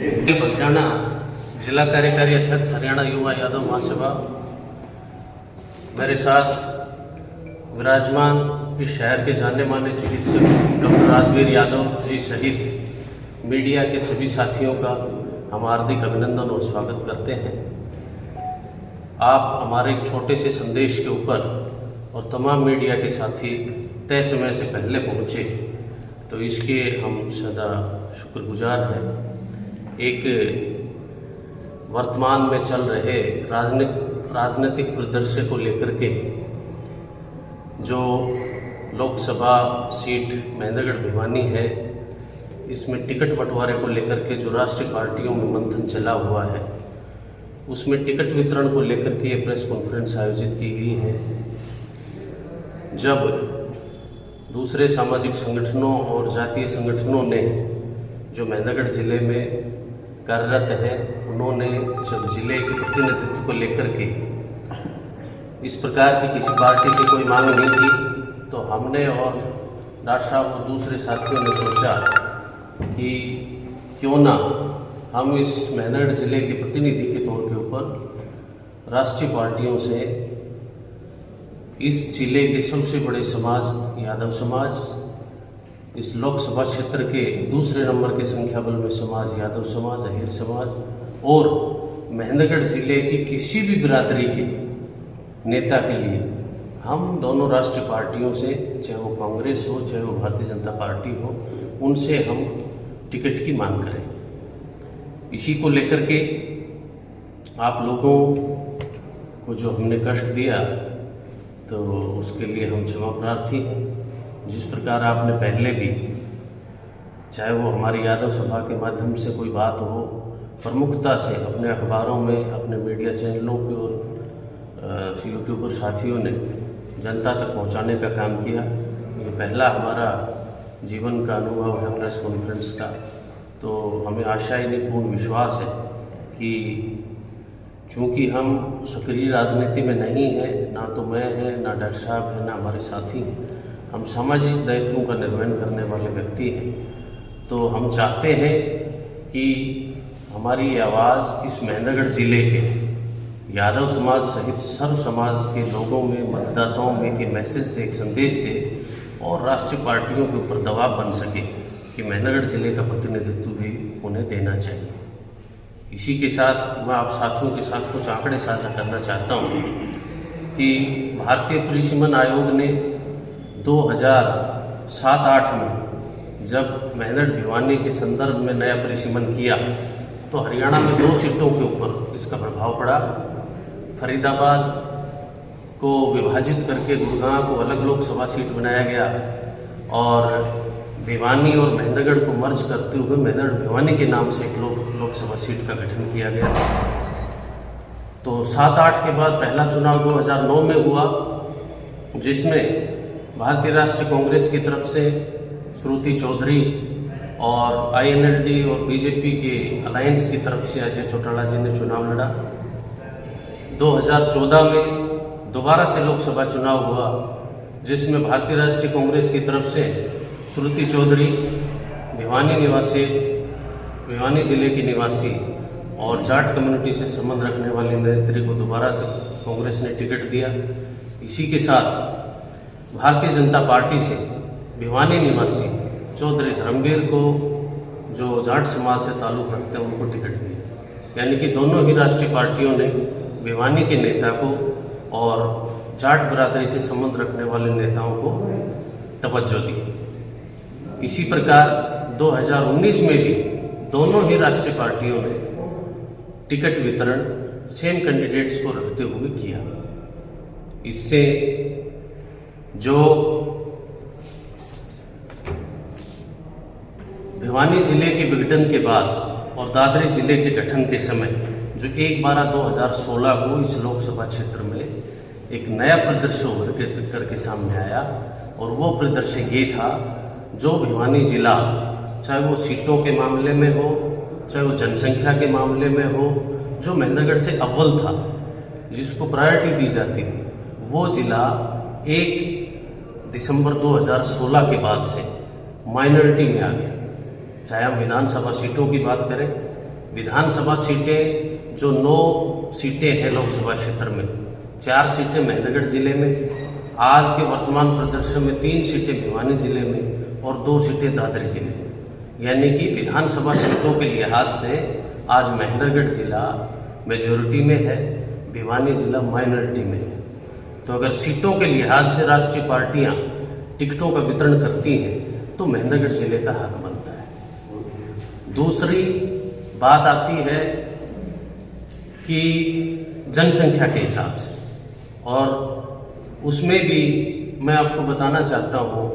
बगजाना जिला कार्यकारी अध्यक्ष हरियाणा युवा यादव महासभा। मेरे साथ विराजमान इस शहर के जाने माने चिकित्सक डॉक्टर राजवीर यादव जी सहित मीडिया के सभी साथियों का हम हार्दिक अभिनंदन और स्वागत करते हैं। आप हमारे एक छोटे से संदेश के ऊपर और तमाम मीडिया के साथी तय समय से पहले पहुँचे, तो इसके हम सदा शुक्रगुजार हैं। एक वर्तमान में चल रहे राजनीतिक परिदृश्य को लेकर के जो लोकसभा सीट महेंद्रगढ़ भिवानी है, इसमें टिकट बंटवारे को लेकर के जो राष्ट्रीय पार्टियों में मंथन चला हुआ है, उसमें टिकट वितरण को लेकर के ये प्रेस कॉन्फ्रेंस आयोजित की गई है। जब दूसरे सामाजिक संगठनों और जातीय संगठनों ने जो महेंद्रगढ़ जिले में कार्यरत हैं, उन्होंने जब जिले के प्रतिनिधित्व को लेकर के इस प्रकार की किसी पार्टी से कोई मांग नहीं की, तो हमने और डॉक्टर साहब और दूसरे साथियों ने सोचा कि क्यों ना हम इस महेंद्रगढ़ जिले के प्रतिनिधि के तौर के ऊपर राष्ट्रीय पार्टियों से इस जिले के सबसे बड़े समाज यादव समाज, इस लोकसभा क्षेत्र के दूसरे नंबर के संख्या बल में समाज यादव समाज, अहिर समाज और महेंद्रगढ़ जिले की किसी भी बिरादरी के नेता के लिए हम दोनों राष्ट्रीय पार्टियों से, चाहे वो कांग्रेस हो चाहे वो भारतीय जनता पार्टी हो, उनसे हम टिकट की मांग करें। इसी को लेकर के आप लोगों को जो हमने कष्ट दिया, तो उसके लिए हम क्षमा प्रार्थी हैं। जिस प्रकार आपने पहले भी, चाहे वो हमारी यादव सभा के माध्यम से कोई बात हो, प्रमुखता से अपने अखबारों में, अपने मीडिया चैनलों पे और यूट्यूबर साथियों ने जनता तक पहुंचाने का काम किया। ये पहला हमारा जीवन का अनुभव है प्रेस कॉन्फ्रेंस का, तो हमें आशा ही नहीं पूर्ण विश्वास है कि चूँकि हम सक्रिय राजनीति में नहीं हैं, ना तो मैं है, ना डॉक्टर साहब है, ना हमारे साथी हैं, हम सामाजिक दायित्वों का निर्वहन करने वाले व्यक्ति हैं, तो हम चाहते हैं कि हमारी आवाज़ इस महेंद्रगढ़ जिले के यादव समाज सहित सर्व समाज के लोगों में, मतदाताओं में कि मैसेज दे, एक संदेश दे और राष्ट्रीय पार्टियों के ऊपर दबाव बन सके कि महेंद्रगढ़ जिले का प्रतिनिधित्व भी उन्हें देना चाहिए। इसी के साथ मैं आप साथियों के साथ कुछ आंकड़े साझा करना चाहता हूँ कि भारतीय परिसीमन आयोग ने 2007-8 में जब महेंद्रगढ़ भिवानी के संदर्भ में नया परिसीमन किया, तो हरियाणा में 2 सीटों के ऊपर इसका प्रभाव पड़ा। फरीदाबाद को विभाजित करके गुड़गांव को अलग लोकसभा सीट बनाया गया और भिवानी और महेंद्रगढ़ को मर्ज करते हुए महेंद्रगढ़ भिवानी के नाम से एक लोकसभा सीट का गठन किया गया। तो 7-8 के बाद पहला चुनाव 2009 में हुआ, जिसमें भारतीय राष्ट्रीय कांग्रेस की तरफ से श्रुति चौधरी और INLD और बीजेपी के अलायंस की तरफ से अजय चौटाला जी ने चुनाव लड़ा। 2014 में दोबारा से लोकसभा चुनाव हुआ, जिसमें भारतीय राष्ट्रीय कांग्रेस की तरफ से श्रुति चौधरी भिवानी जिले की निवासी और जाट कम्युनिटी से संबंध रखने वाली नेत्री को दोबारा से कांग्रेस ने टिकट दिया। इसी के साथ भारतीय जनता पार्टी से भिवानी निवासी चौधरी धर्मवीर को, जो जाट समाज से ताल्लुक़ रखते हैं, उनको टिकट दिया। यानी कि दोनों ही राष्ट्रीय पार्टियों ने भिवानी के नेता को और जाट बिरादरी से संबंध रखने वाले नेताओं को तवज्जो दी। इसी प्रकार 2019 में भी दोनों ही राष्ट्रीय पार्टियों ने टिकट वितरण सेम कैंडिडेट्स को रखते हुए किया। इससे जो भिवानी जिले के विघटन के बाद और दादरी जिले के गठन के समय जो 1/12/2016 को इस लोकसभा क्षेत्र में एक नया परिदृश्य उभर करके सामने आया, और वो परिदृश्य ये था, जो भिवानी जिला, चाहे वो सीटों के मामले में हो, चाहे वो जनसंख्या के मामले में हो, जो महेंद्रगढ़ से अव्वल था, जिसको प्रायोरिटी दी जाती थी, वो जिला 1 दिसंबर 2016 के बाद से माइनॉरिटी में आ गया। चाहे हम विधानसभा सीटों की बात करें, विधानसभा सीटें जो 9 सीटें हैं लोकसभा क्षेत्र में, 4 सीटें महेंद्रगढ़ जिले में, आज के वर्तमान प्रदर्शन में 3 सीटें भिवानी जिले में और 2 सीटें दादरी जिले में। यानी कि विधानसभा सीटों के लिहाज से आज महेंद्रगढ़ जिला मेजॉरिटी में है, भिवानी जिला माइनॉरिटी में है। तो अगर सीटों के लिहाज से राष्ट्रीय पार्टियां टिकटों का वितरण करती हैं तो महेंद्रगढ़ जिले का हक बनता है। दूसरी बात आती है कि जनसंख्या के हिसाब से, और उसमें भी मैं आपको बताना चाहता हूँ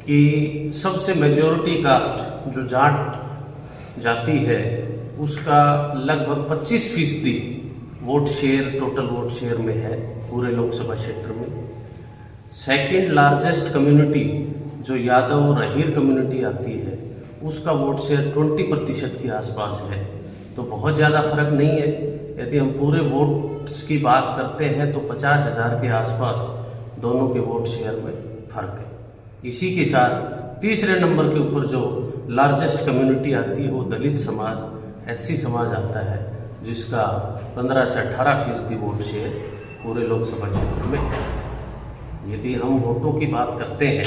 कि सबसे मेजॉरिटी कास्ट जो जाट जाति है उसका लगभग 25% vote share, total vote share में है पूरे लोकसभा क्षेत्र में। सेकंड लार्जेस्ट कम्युनिटी जो यादव और अहीर कम्युनिटी आती है उसका वोट शेयर 20% के आसपास है। तो बहुत ज़्यादा फर्क नहीं है। यदि हम पूरे वोट्स की बात करते हैं तो 50,000 के आसपास दोनों के वोट शेयर में फर्क है। इसी के साथ तीसरे नंबर के ऊपर जो लार्जेस्ट कम्युनिटी आती है वो दलित समाज, SC समाज आता है, जिसका 15 से 18% वोट शेयर पूरे लोकसभा क्षेत्र में है। यदि हम वोटों की बात करते हैं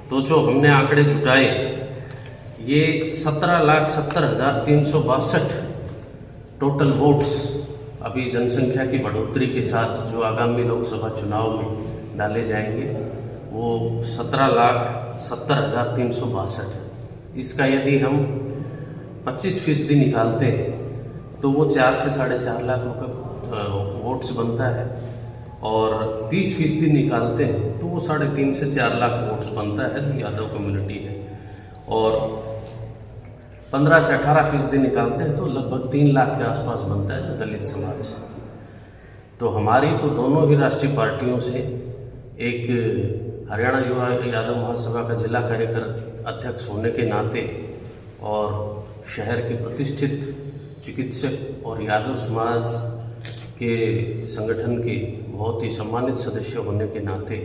तो जो हमने आंकड़े जुटाए ये 17,70,362 टोटल वोट्स अभी जनसंख्या की बढ़ोतरी के साथ जो आगामी लोकसभा चुनाव में डाले जाएंगे वो 17,70,362 है। इसका यदि हम 25% निकालते हैं तो वो 4 से 4.5 लाख रुपए वोट्स बनता है, और 20% निकालते हैं तो वो 3.5 से 4 लाख वोट्स बनता है जो यादव कम्युनिटी है, और 15 से 18% निकालते हैं तो लगभग 3 लाख के आसपास बनता है जो दलित समाज है। तो हमारी तो दोनों ही राष्ट्रीय पार्टियों से, एक हरियाणा युवा यादव महासभा का जिला कार्यकारिणी अध्यक्ष होने के नाते और शहर के प्रतिष्ठित चिकित्सक और यादव समाज के संगठन के बहुत ही सम्मानित सदस्य होने के नाते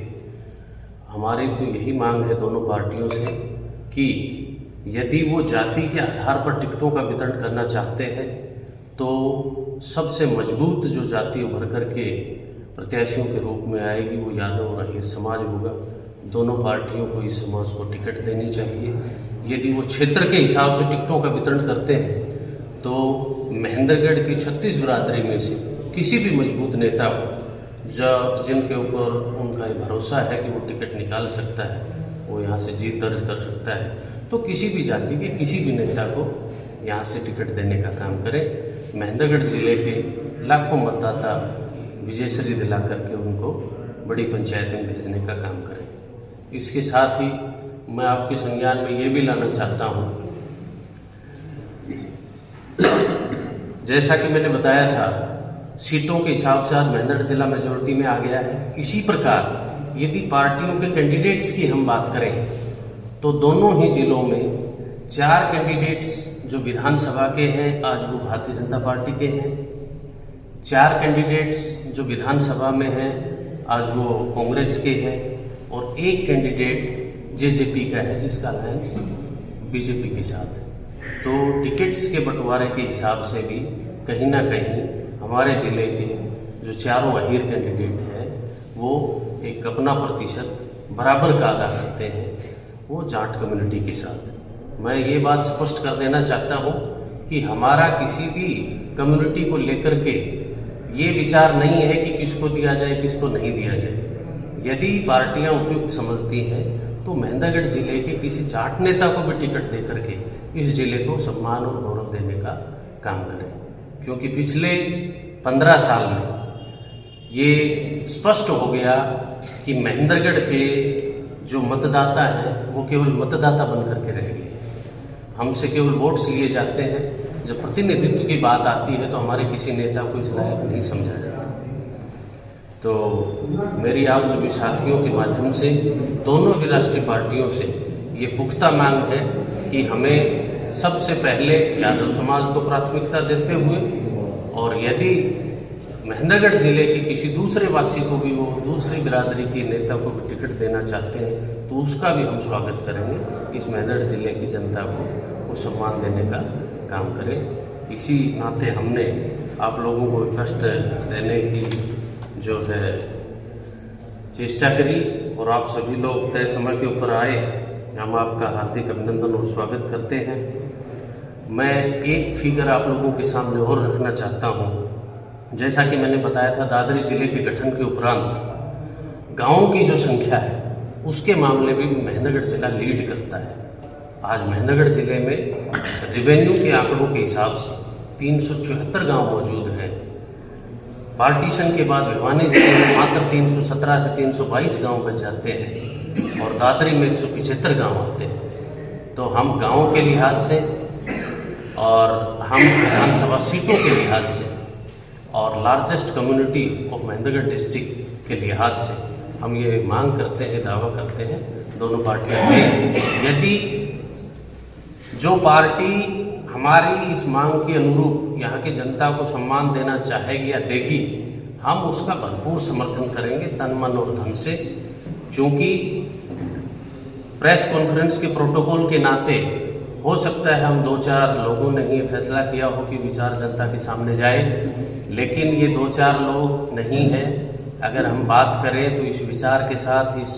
हमारी तो यही मांग है दोनों पार्टियों से कि यदि वो जाति के आधार पर टिकटों का वितरण करना चाहते हैं तो सबसे मजबूत जो जाति उभर करके प्रत्याशियों के रूप में आएगी वो यादव और अहीर समाज होगा। दोनों पार्टियों को इस समाज को टिकट देनी चाहिए। यदि वो क्षेत्र के हिसाब से टिकटों का वितरण करते हैं तो महेंद्रगढ़ की 36 बिरादरी में से किसी भी मजबूत नेता को जिनके ऊपर उनका भरोसा है कि वो टिकट निकाल सकता है, वो यहाँ से जीत दर्ज कर सकता है, तो किसी भी जाति के किसी भी नेता को यहाँ से टिकट देने का काम करें। महेंद्रगढ़ जिले के लाखों मतदाता विजयश्री दिला करके उनको बड़ी पंचायत में भेजने का काम करें। इसके साथ ही मैं आपके संज्ञान में ये भी लाना चाहता हूँ, जैसा कि मैंने बताया था सीटों के हिसाब से आज महेंद्रगढ़ जिला मेजॉरिटी में आ गया है। इसी प्रकार यदि पार्टियों के कैंडिडेट्स की हम बात करें तो दोनों ही जिलों में 4 कैंडिडेट्स जो विधानसभा के हैं आज वो भारतीय जनता पार्टी के हैं, 4 कैंडिडेट्स जो विधानसभा में हैं आज वो कांग्रेस के हैं, और 1 कैंडिडेट JJP का है जिसका अलायंस BJP के साथ है। तो टिकट्स के बंटवारे के हिसाब से भी कहीं ना कहीं हमारे ज़िले के जो चारों अहीर कैंडिडेट हैं वो एक अपना प्रतिशत बराबर का अदा करते हैं वो जाट कम्युनिटी के साथ। मैं ये बात स्पष्ट कर देना चाहता हूँ कि हमारा किसी भी कम्युनिटी को लेकर के ये विचार नहीं है कि किसको दिया जाए किसको नहीं दिया जाए। यदि पार्टियां उपयुक्त समझती हैं तो महेंद्रगढ़ जिले के किसी जाट नेता को भी टिकट दे करके इस जिले को सम्मान और गौरव देने का काम करें, क्योंकि पिछले 15 साल में ये स्पष्ट हो गया कि महेंद्रगढ़ के जो मतदाता हैं वो केवल मतदाता बन करके रह गए। हमसे केवल वोट्स लिए जाते हैं, जब प्रतिनिधित्व की बात आती है तो हमारे किसी नेता को इस लायक नहीं समझा जाता। तो मेरी आप सभी साथियों के माध्यम से दोनों ही राष्ट्रीय पार्टियों से ये पुख्ता मांग है कि हमें सबसे पहले यादव समाज को प्राथमिकता देते हुए, और यदि महेंद्रगढ़ जिले के किसी दूसरे वासी को भी वो दूसरी बिरादरी के नेता को भी टिकट देना चाहते हैं तो उसका भी हम स्वागत करेंगे। इस महेंद्रगढ़ जिले की जनता को वो सम्मान देने का काम करें। इसी नाते हमने आप लोगों को कष्ट देने की जो है चेष्टा करी और आप सभी लोग तय समय के ऊपर आए। हम आपका हार्दिक अभिनंदन और स्वागत करते हैं। मैं एक फिगर आप लोगों के सामने और रखना चाहता हूँ। जैसा कि मैंने बताया था, दादरी जिले के गठन के उपरांत गाँवों की जो संख्या है उसके मामले में भी महेंद्रगढ़ जिला लीड करता है। आज महेंद्रगढ़ जिले में रेवेन्यू के आंकड़ों के हिसाब से 374 गांव मौजूद हैं। पार्टीशन के बाद भिवानी जिले में मात्र 317 से 322 गांव बच जाते हैं और दादरी में 175 गांव आते हैं। तो हम गांवों के लिहाज से और हम विधानसभा सीटों के लिहाज से और largest community of Mahendragarh district के लिहाज से हम ये मांग करते हैं, दावा करते हैं दोनों पार्टियों में, यदि जो पार्टी हमारी इस मांग के अनुरूप यहाँ की जनता को सम्मान देना चाहेगी या देगी, हम उसका भरपूर समर्थन करेंगे तन मन और धन से। क्योंकि प्रेस कॉन्फ्रेंस के प्रोटोकॉल के नाते हो सकता है हम 2-4 लोगों ने ये फैसला किया हो कि विचार जनता के सामने जाए, लेकिन ये 2-4 लोग नहीं हैं। अगर हम बात करें तो इस विचार के साथ इस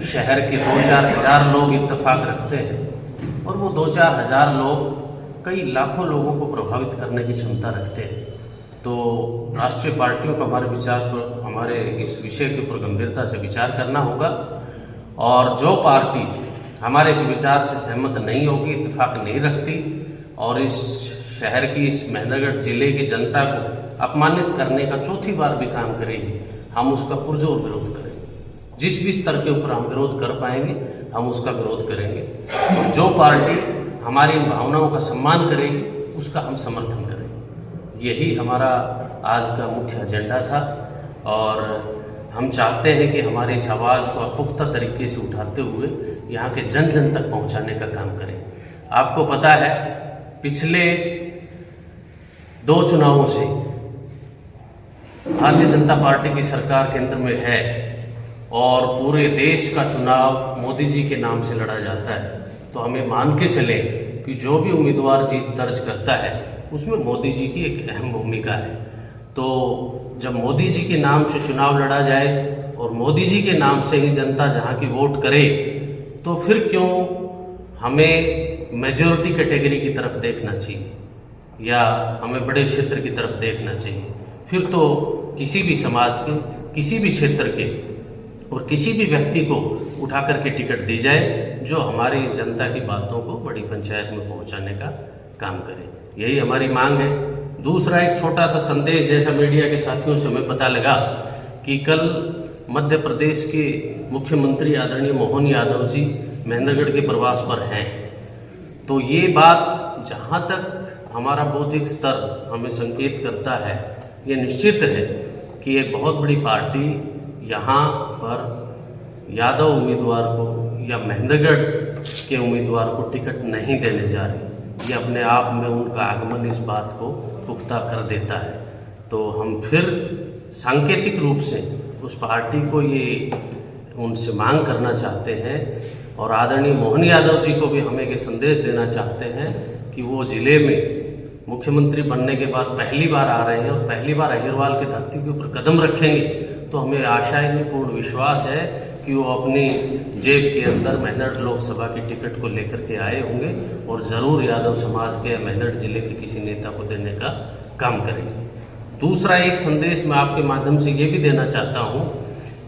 शहर के 2-4 हज़ार लोग इत्तेफाक रखते हैं और वो 2-4 हज़ार लोग कई लाखों लोगों को प्रभावित करने की क्षमता रखते हैं। तो राष्ट्रीय पार्टियों को हमारे विचार पर, हमारे इस विषय के ऊपर गंभीरता से विचार करना होगा और जो पार्टी हमारे इस विचार से सहमत नहीं होगी, इत्तेफाक नहीं रखती और इस शहर की, इस महेंद्रगढ़ जिले की जनता को अपमानित करने का चौथी बार भी काम करेगी, हम उसका पुरजोर विरोध करेंगे। जिस भी स्तर के ऊपर हम विरोध कर पाएंगे हम उसका विरोध करेंगे। और जो पार्टी हमारी इन भावनाओं का सम्मान करेगी उसका हम समर्थन करेंगे। यही हमारा आज का मुख्य एजेंडा था और हम चाहते हैं कि हमारी इस आवाज़ को पुख्ता तरीके से उठाते हुए यहाँ के जन जन तक पहुँचाने का काम करें। आपको पता है, पिछले 2 चुनावों से भारतीय जनता पार्टी की सरकार केंद्र में है और पूरे देश का चुनाव मोदी जी के नाम से लड़ा जाता है। तो हमें मान के चले कि जो भी उम्मीदवार जीत दर्ज करता है उसमें मोदी जी की एक अहम भूमिका है। तो जब मोदी जी के नाम से चुनाव लड़ा जाए और मोदी जी के नाम से ही जनता जहाँ की वोट करे, तो फिर क्यों हमें मेजॉरिटी कैटेगरी की तरफ देखना चाहिए या हमें बड़े क्षेत्र की तरफ देखना चाहिए? फिर तो किसी भी समाज के, किसी भी क्षेत्र के और किसी भी व्यक्ति को उठा करके टिकट दी जाए जो हमारी इस जनता की बातों को बड़ी पंचायत में पहुंचाने का काम करे। यही हमारी मांग है। दूसरा एक छोटा सा संदेश, जैसा मीडिया के साथियों से हमें पता लगा कि कल मध्य प्रदेश के मुख्यमंत्री आदरणीय मोहन यादव जी महेंद्रगढ़ के प्रवास पर हैं। तो ये बात जहाँ तक हमारा बौद्धिक स्तर हमें संकेत करता है, ये निश्चित है कि एक बहुत बड़ी पार्टी यहाँ पर यादव उम्मीदवार को या महेंद्रगढ़ के उम्मीदवार को टिकट नहीं देने जा रही। ये अपने आप में उनका आगमन इस बात को पुख्ता कर देता है। तो हम फिर सांकेतिक रूप से उस पार्टी को ये उनसे मांग करना चाहते हैं और आदरणीय मोहन यादव जी को भी हमें ये संदेश देना चाहते हैं कि वो जिले में मुख्यमंत्री बनने के बाद पहली बार आ रहे हैं और पहली बार अहिरवाल की धरती के ऊपर कदम रखेंगे। तो हमें आशा है, पूर्ण विश्वास है कि वो अपनी जेब के अंदर महेंद्रगढ़ लोकसभा की टिकट को लेकर के आए होंगे और ज़रूर यादव समाज के महेंद्रगढ़ जिले के किसी नेता को देने का काम करेंगे। दूसरा एक संदेश मैं आपके माध्यम से ये भी देना चाहता हूँ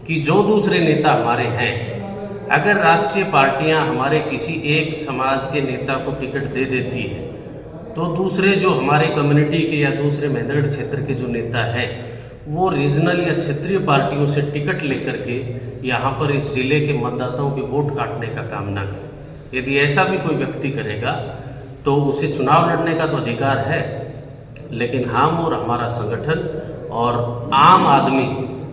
कि जो दूसरे नेता हमारे हैं, अगर राष्ट्रीय पार्टियाँ हमारे किसी एक समाज के नेता को टिकट दे देती है तो दूसरे जो हमारे कम्युनिटी के या दूसरे महेंद्रगढ़ क्षेत्र के जो नेता हैं वो रीजनल या क्षेत्रीय पार्टियों से टिकट लेकर के यहाँ पर इस जिले के मतदाताओं के वोट काटने का काम ना करें। यदि ऐसा भी कोई व्यक्ति करेगा तो उसे चुनाव लड़ने का तो अधिकार है, लेकिन हम और हमारा संगठन और आम आदमी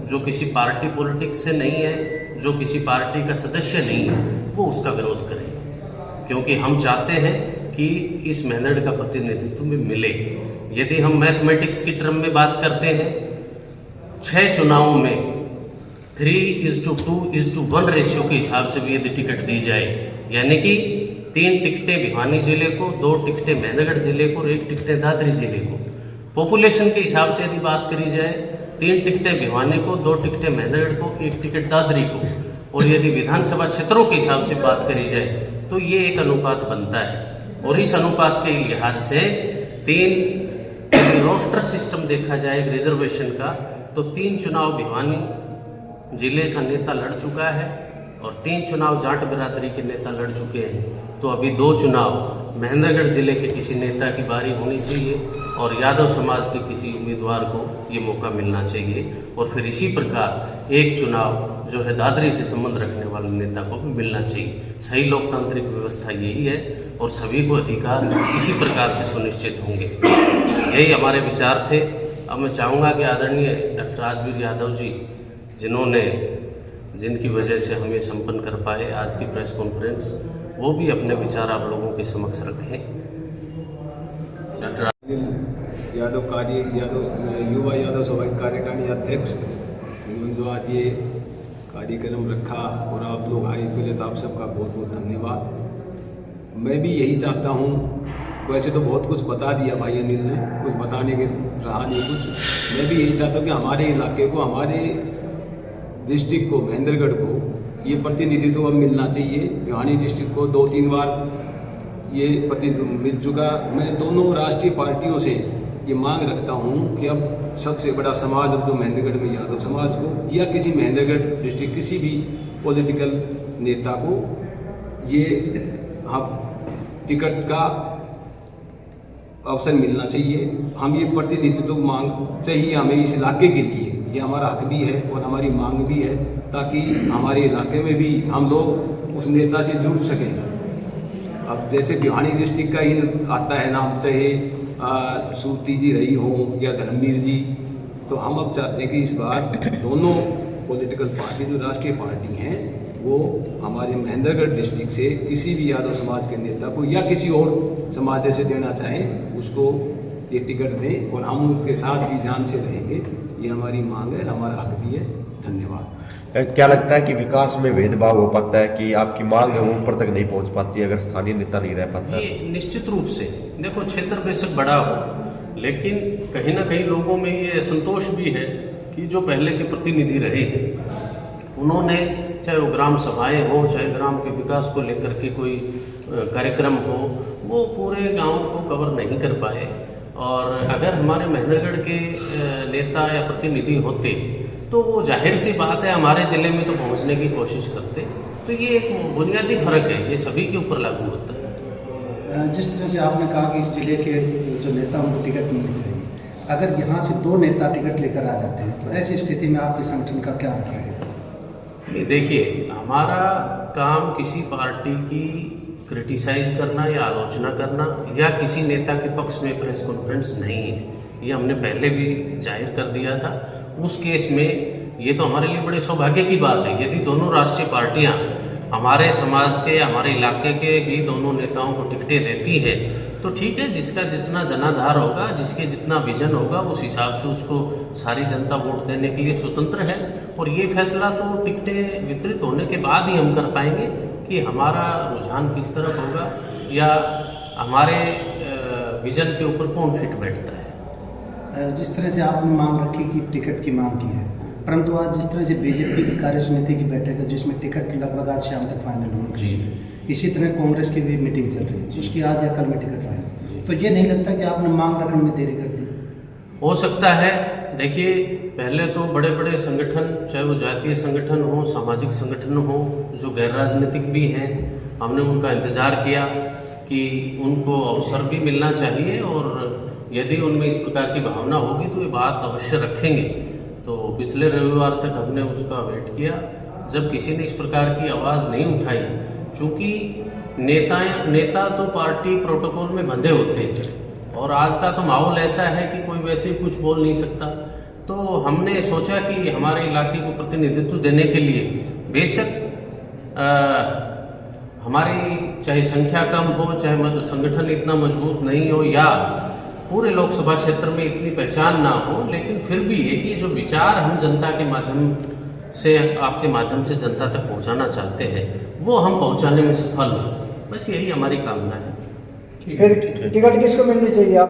जो किसी पार्टी पॉलिटिक्स से नहीं है, जो किसी पार्टी का सदस्य नहीं है, वो उसका विरोध करेंगे। क्योंकि हम चाहते हैं कि इस महेंद्रगढ़ का प्रतिनिधित्व में मिले। यदि हम मैथमेटिक्स की टर्म में बात करते हैं, 6 चुनावों में 3:2:1 रेशियो के हिसाब से भी यदि टिकट दी जाए, यानी कि 3 टिकटें भिवानी जिले को, 2 टिकटें महेंद्रगढ़ जिले को और 1 टिकटें दादरी जिले को। पॉपुलेशन के हिसाब से यदि बात करी जाए 3 टिकटें भिवानी को, 2 टिकटें महेंद्रगढ़ को, 1 टिकट दादरी को, और यदि विधानसभा क्षेत्रों के हिसाब से बात करी जाए तो ये एक अनुपात बनता है। और इस अनुपात के लिहाज से 3 रोस्टर सिस्टम देखा जाए रिजर्वेशन का तो 3 चुनाव भिवानी जिले का नेता लड़ चुका है और 3 चुनाव जाट बिरादरी के नेता लड़ चुके हैं। तो अभी 2 चुनाव महेंद्रगढ़ जिले के किसी नेता की बारी होनी चाहिए और यादव समाज के किसी उम्मीदवार को ये मौका मिलना चाहिए, और फिर इसी प्रकार एक चुनाव जो है दादरी से संबंध रखने वाले नेता को भी मिलना चाहिए। सही लोकतांत्रिक व्यवस्था यही है और सभी को अधिकार इसी प्रकार से सुनिश्चित होंगे। यही हमारे विचार थे। अब मैं चाहूँगा कि आदरणीय डॉक्टर राजवीर यादव जी, जिनकी वजह से हम ये संपन्न कर पाए आज की प्रेस कॉन्फ्रेंस, वो भी अपने विचार आप लोगों के समक्ष रखें। डॉक्टर युवा यादव सभा कार्यकारिणी अध्यक्ष, उन्होंने जो आज ये कार्यक्रम रखा और आप लोग आए, पहले तो आप सबका बहुत बहुत धन्यवाद। मैं भी यही चाहता हूँ, वैसे तो बहुत कुछ बता दिया भाई अनिल ने, कुछ बताने के रहा नहीं कुछ। मैं भी यही चाहता हूँ कि हमारे इलाके को, हमारे डिस्ट्रिक्ट को, महेंद्रगढ़ को ये प्रतिनिधित्व अब मिलना चाहिए। भिवानी डिस्ट्रिक्ट को 2-3 बार ये प्रतिनिधित्व मिल चुका। मैं दोनों राष्ट्रीय पार्टियों से ये मांग रखता हूँ कि अब सबसे बड़ा समाज अब जो महेंद्रगढ़ में यादव समाज को या किसी महेंद्रगढ़ डिस्ट्रिक्ट किसी भी पॉलिटिकल नेता को ये टिकट का अवसर मिलना चाहिए। हम ये प्रतिनिधित्व मांग चाहिए हमें इस इलाके के लिए, ये हमारा हक भी है और हमारी मांग भी है, ताकि हमारे इलाके में भी हम लोग उस नेता से जुड़ सकें। अब जैसे भिवानी डिस्ट्रिक्ट का ही आता है नाम, चाहे सूती जी रही हो या धर्मवीर जी, तो हम अब चाहते हैं कि इस बार दोनों पॉलिटिकल पार्टी जो राष्ट्रीय पार्टी हैं वो हमारे महेंद्रगढ़ डिस्ट्रिक्ट से किसी भी यादव समाज के नेता को या किसी और समाज से देना चाहें उसको ये टिकट दें और हम उनके साथ ही जान से रहेंगे। ये हमारी मांग है, हमारा हक भी है। धन्यवाद। क्या लगता है कि विकास में भेदभाव हो पाता है कि आपकी मांग है वो ऊपर तक नहीं पहुंच पाती अगर स्थानीय नेता नहीं रह पाता? ये निश्चित रूप से, देखो क्षेत्र बेशक बड़ा हो लेकिन कहीं ना कहीं लोगों में ये असंतोष भी है कि जो पहले के प्रतिनिधि रहे हैं उन्होंने, चाहे वो ग्राम सभाएं हो, चाहे ग्राम के विकास को लेकर के कोई कार्यक्रम हो, वो पूरे गांव को कवर नहीं कर पाए। और अगर हमारे महेंद्रगढ़ के नेता या प्रतिनिधि होते तो वो जाहिर सी बात है हमारे ज़िले में तो पहुंचने की कोशिश करते। तो ये एक बुनियादी फ़र्क है, ये सभी के ऊपर लागू होता है। जिस तरह से आपने कहा कि इस जिले के जो नेता उनको टिकट मिलनी चाहिए, अगर यहाँ से 2 नेता टिकट लेकर आ जाते हैं तो ऐसी स्थिति में आपके संगठन का क्या रहेगा? देखिए, हमारा काम किसी पार्टी की क्रिटिसाइज करना या आलोचना करना या किसी नेता के पक्ष में प्रेस कॉन्फ्रेंस नहीं है। ये हमने पहले भी जाहिर कर दिया था। उस केस में ये तो हमारे लिए बड़े सौभाग्य की बात है यदि दोनों राष्ट्रीय पार्टियां हमारे समाज के, हमारे इलाके के ही दोनों नेताओं को टिकटें देती हैं तो ठीक है। जिसका जितना जनाधार होगा, जिसके जितना विजन होगा, उस हिसाब से उसको सारी जनता वोट देने के लिए स्वतंत्र है। और ये फैसला तो टिकटें वितरित होने के बाद ही हम कर पाएंगे कि हमारा रुझान किस तरफ होगा या हमारे विजन के ऊपर कौन फिट बैठता है। जिस तरह से आपने मांग रखी कि टिकट की मांग की है, परंतु आज जिस तरह से बीजेपी की कार्य समिति की बैठक है जिसमें टिकट लगभग आज शाम तक फाइनल होनी चाहिए, इसी तरह कांग्रेस की भी मीटिंग चल रही है, उसकी आज या कल में टिकट फाइनल, तो ये नहीं लगता कि आपने मांग रखने में देरी कर दी? हो सकता है। देखिए, पहले तो बड़े बड़े संगठन, चाहे वो जातीय संगठन हो, सामाजिक संगठन हो, जो गैर राजनीतिक भी हैं, हमने उनका इंतज़ार किया कि उनको अवसर भी मिलना चाहिए और यदि उनमें इस प्रकार की भावना होगी तो ये बात अवश्य रखेंगे। तो पिछले रविवार तक हमने उसका वेट किया, जब किसी ने इस प्रकार की आवाज़ नहीं उठाई, चूँकि नेता तो पार्टी प्रोटोकॉल में बंधे होते हैं और आज का तो माहौल ऐसा है कि कोई वैसे ही कुछ बोल नहीं सकता। तो हमने सोचा कि हमारे इलाके को प्रतिनिधित्व देने के लिए बेशक हमारी चाहे संख्या कम हो, चाहे संगठन इतना मजबूत नहीं हो या पूरे लोकसभा क्षेत्र में इतनी पहचान ना हो, लेकिन फिर भी है कि जो विचार हम जनता के माध्यम से, आपके माध्यम से जनता तक पहुंचाना चाहते हैं वो हम पहुंचाने में सफल हैं। बस यही हमारी कामना है। फिर टिकट किसको मिलनी चाहिए आप